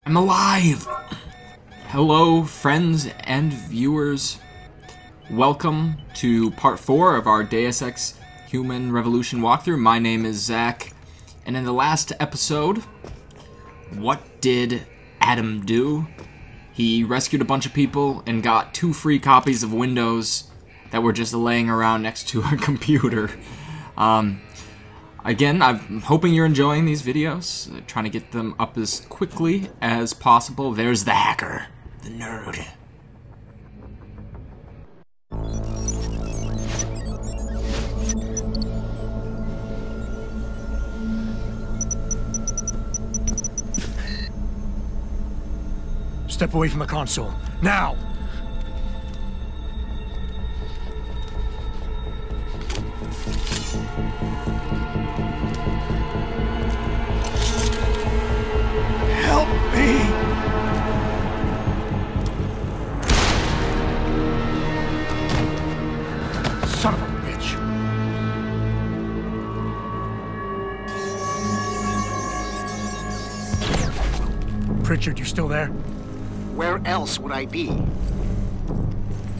I'm alive! Hello, friends and viewers. Welcome to part 4 of our Deus Ex Human Revolution walkthrough. My name is Zach, and in the last episode, what did Adam do? He rescued a bunch of people and got 2 free copies of Windows that were just laying around next to a computer. Again, I'm hoping you're enjoying these videos, trying to get them up as quickly as possible. There's the hacker, the nerd. Step away from the console, now! Help me! Son of a bitch! Pritchard, you still there? Where else would I be?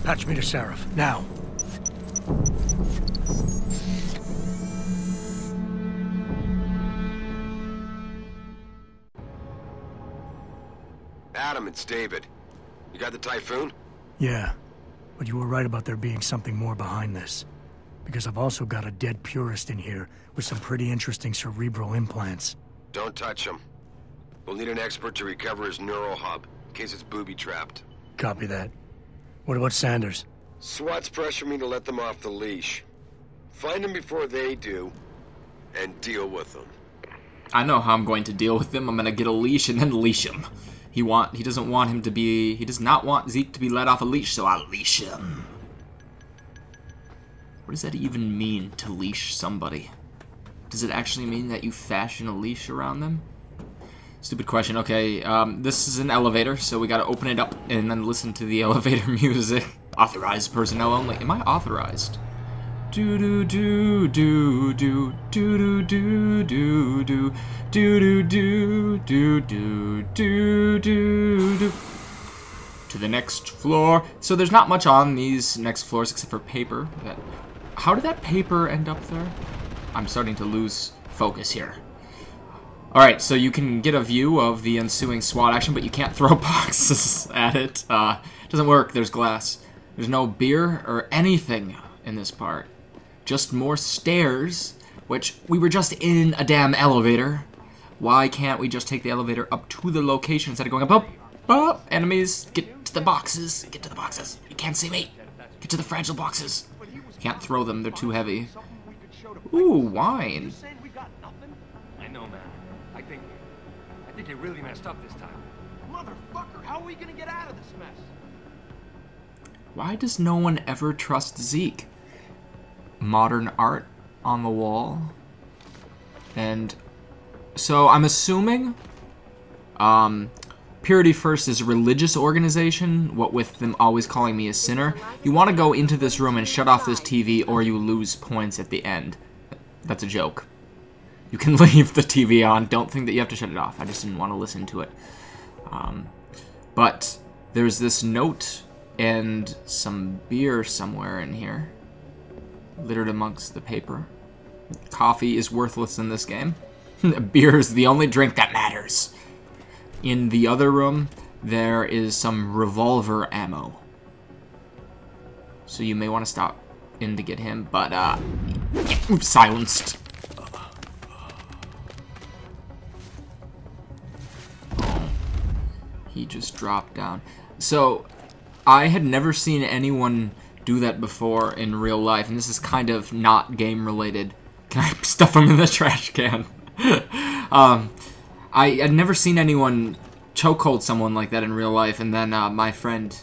Patch me to Seraph, now. Adam, it's David. You got the Typhoon? Yeah, but you were right about there being something more behind this. Because I've also got a dead purist in here with some pretty interesting cerebral implants. Don't touch him. We'll need an expert to recover his neural hub, in case it's booby-trapped. Copy that. What about Sanders? SWAT's pressure me to let them off the leash. Find them before they do, and deal with them. I know how I'm going to deal with them. I'm going to get a leash and then leash him. He does not want Zeke to be let off a leash, so I'll leash him. What does that even mean, to leash somebody? Does it actually mean that you fashion a leash around them? Stupid question. Okay, this is an elevator, so we gotta open it up and then listen to the elevator music. Authorized personnel only. Am I authorized? Do do do do do do do do do do do do do do do do do. To the next floor. So there's not much on these next floors except for paper. How did that paper end up there? I'm starting to lose focus here. Alright, so you can get a view of the ensuing SWAT action, but you can't throw boxes at it. Doesn't work. There's glass. There's no beer or anything in this part. Just more stairs, which we were just in a damn elevator. Why can't we just take the elevator up to the location instead of going up? Up! Enemies, get to the boxes. Get to the boxes. You can't see me. Get to the fragile boxes. Can't throw them. They're too heavy. Ooh, wine. I know, man. I think they really messed up this time. Motherfucker, how are we gonna get out of this mess? Why does no one ever trust Zeke? Modern art on the wall. And so I'm assuming Purity First is a religious organization, what with them always calling me a sinner. You want to go into this room and shut off this TV or you lose points at the end. That's a joke. You can leave the TV on. Don't think that you have to shut it off. I just didn't want to listen to it. But there's this note and some beer somewhere in here, littered amongst the paper. Coffee is worthless in this game. Beer is the only drink that matters. In the other room, there is some revolver ammo. So you may want to stop in to get him, but silenced. He just dropped down. So I had never seen anyone do that before in real life, and this is kind of not game related. Can I stuff him in the trash can? I had never seen anyone chokehold someone like that in real life, and then my friend,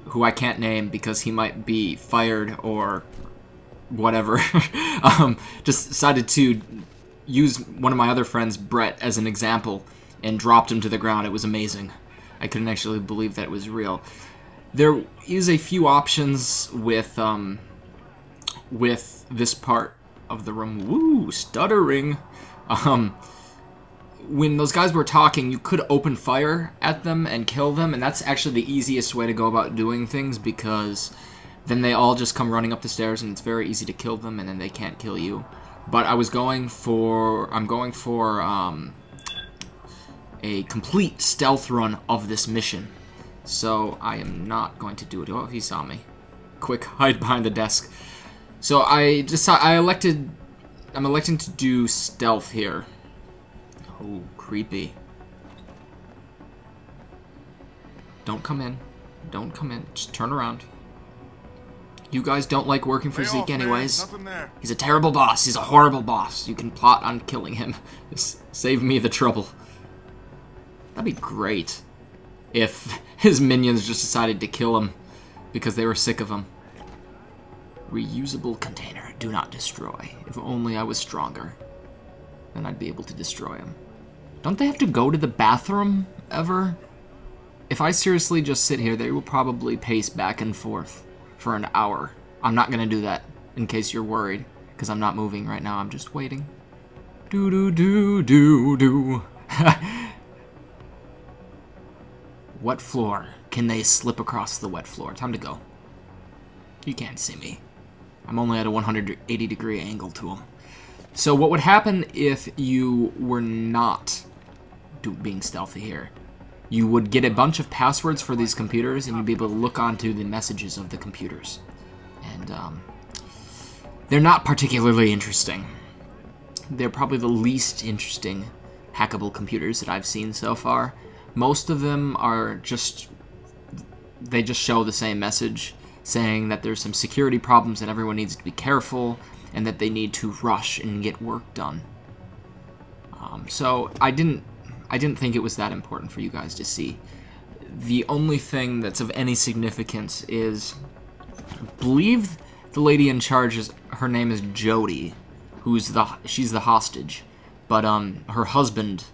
who I can't name because he might be fired or whatever, just decided to use one of my other friends, Brett, as an example and dropped him to the ground. It was amazing. I couldn't actually believe that it was real. There is a few options with this part of the room. Woo, stuttering. when those guys were talking, you could open fire at them and kill them, and that's actually the easiest way to go about doing things, because then they all just come running up the stairs, and it's very easy to kill them, and then they can't kill you. But I'm going for a complete stealth run of this mission, so I am not going to do it. Oh, he saw me. Quick, hide behind the desk. So I'm electing to do stealth here. Oh, creepy. Don't come in. Don't come in. Just turn around. You guys don't like working for Zeke anyways. He's a terrible boss. He's a horrible boss. You can plot on killing him. Just save me the trouble. That'd be great if his minions just decided to kill him because they were sick of him. Reusable container. Do not destroy. If only I was stronger, then I'd be able to destroy him. Don't they have to go to the bathroom ever? If I seriously just sit here, they will probably pace back and forth for an hour. I'm not gonna do that, in case you're worried, because I'm not moving right now. I'm just waiting. Do. Wet floor. Can they slip across the wet floor? Time to go. You can't see me. I'm only at a 180-degree angle to them. So what would happen if you were not being stealthy here? You would get a bunch of passwords for these computers, and you'd be able to look onto the messages of the computers. And they're not particularly interesting. They're probably the least interesting hackable computers that I've seen so far. Most of them are just... they just show the same message, saying that there's some security problems and everyone needs to be careful, and that they need to rush and get work done. So I didn't think it was that important for you guys to see. The only thing that's of any significance is, I believe the lady in charge her name is Jody, she's the hostage, but her husband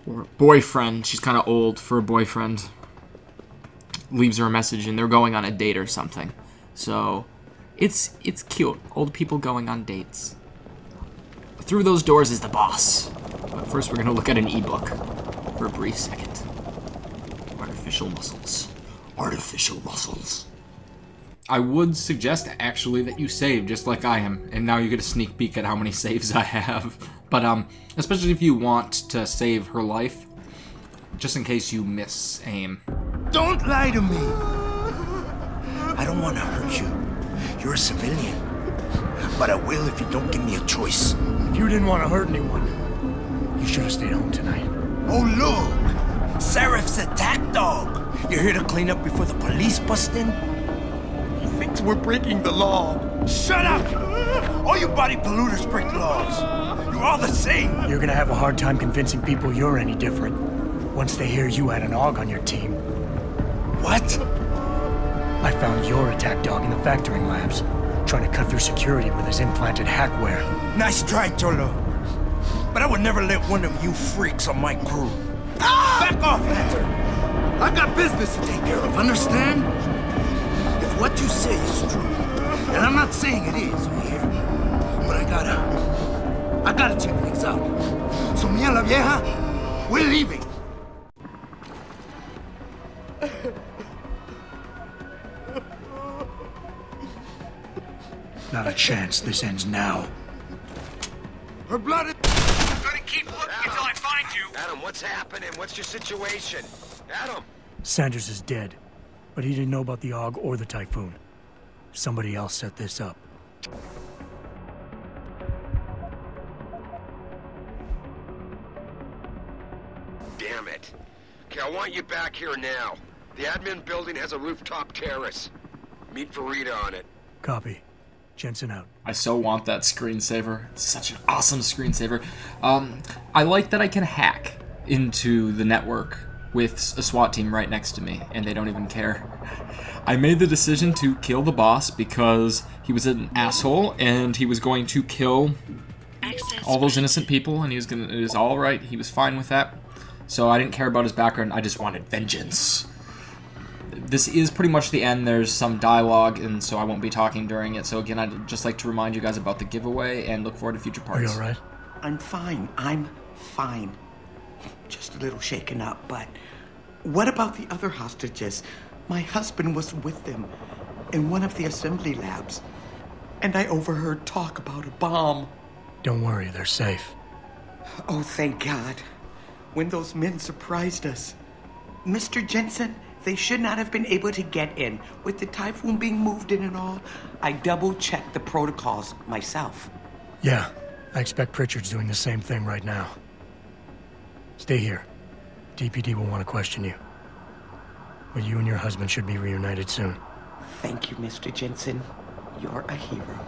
or boyfriend, she's kind of old for a boyfriend, leaves her a message, and they're going on a date or something. So it's cute. Old people going on dates. Through those doors is the boss. But first we're going to look at an ebook for a brief second. Artificial muscles. Artificial muscles. I would suggest, actually, that you save just like I am, and now you get a sneak peek at how many saves I have. But, especially if you want to save her life, just in case you miss aim. Don't lie to me! I don't want to hurt you. You're a civilian. But I will if you don't give me a choice. If you didn't want to hurt anyone, you should have stayed home tonight. Oh, look! Serif's attack dog! You're here to clean up before the police bust in? He thinks we're breaking the law. Shut up! All you body polluters break laws. You're all the same. You're gonna have a hard time convincing people you're any different once they hear you had an AUG on your team. What? I found your attack dog in the factoring labs, trying to cut through security with his implanted hackware. Nice try, Cholo. But I would never let one of you freaks on my crew. Ah! Back off, Lantern! I got business to take care of, understand? If what you say is true, and I'm not saying it is, here, but I gotta check things out. So me and la vieja, we're leaving. Not a chance this ends now. Her blood is... I'm gonna keep looking until I find you. Adam, what's happening? What's your situation? Adam! Sanders is dead, but he didn't know about the AUG or the Typhoon. Somebody else set this up. Damn it. Okay, I want you back here now. The admin building has a rooftop terrace. Meet Farida on it. Copy. Jensen out. I so want that screensaver. It's such an awesome screensaver. I like that I can hack into the network with a SWAT team right next to me, and they don't even care. I made the decision to kill the boss because he was an asshole, and he was going to kill all those innocent people, and it was all right. He was fine with that. So I didn't care about his background. I just wanted vengeance. This is pretty much the end. There's some dialogue, and so I won't be talking during it. So again, I'd just like to remind you guys about the giveaway and look forward to future parts. Are you alright? I'm fine. I'm Fine. Just a little shaken up, but what about the other hostages? My husband was with them in one of the assembly labs, and I overheard talk about a bomb. Don't worry, they're safe. Oh, thank God. When those men surprised us. Mr. Jensen, they should not have been able to get in. With the typhoon being moved in and all, I double-checked the protocols myself. Yeah, I expect Pritchard's doing the same thing right now. Stay here. DPD will want to question you. But you and your husband should be reunited soon. Thank you, Mr. Jensen. You're a hero.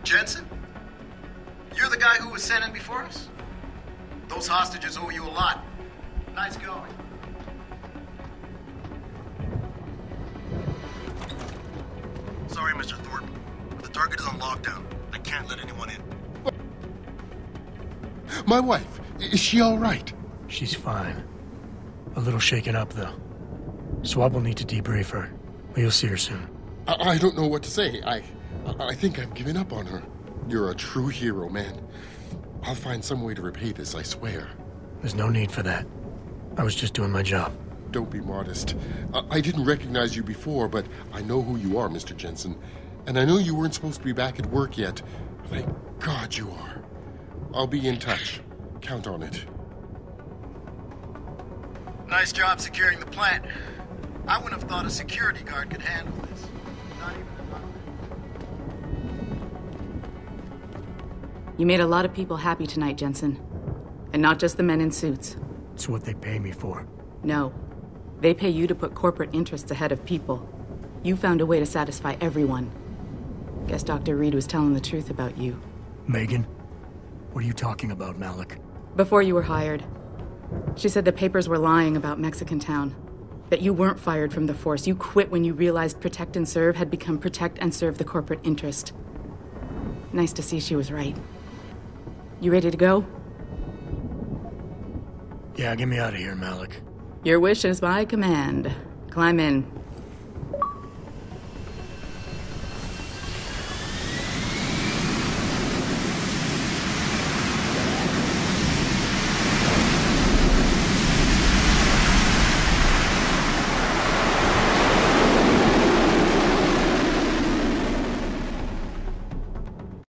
Jensen? You're the guy who was sent in before us? Those hostages owe you a lot. Nice going. Sorry, Mr. Thorpe, but the target is on lockdown. I can't let anyone in. My wife, is she all right? She's fine. A little shaken up, though. Swab will need to debrief her, but you'll see her soon. I don't know what to say. I think I've given up on her. You're a true hero, man. I'll find some way to repay this, I swear. There's no need for that. I was just doing my job. Don't be modest. I didn't recognize you before, but I know who you are, Mr. Jensen. And I know you weren't supposed to be back at work yet. Thank God you are. I'll be in touch. Count on it. Nice job securing the plant. I wouldn't have thought a security guard could handle this. Not even You made a lot of people happy tonight, Jensen. And not just the men in suits. It's what they pay me for. No. They pay you to put corporate interests ahead of people. You found a way to satisfy everyone. Guess Dr. Reed was telling the truth about you. Megan? What are you talking about, Malik? Before you were hired, she said the papers were lying about Mexican Town. That you weren't fired from the force. You quit when you realized Protect and Serve had become Protect and Serve the corporate interest. Nice to see she was right. You ready to go? Yeah, get me out of here, Malik. Your wish is my command. Climb in.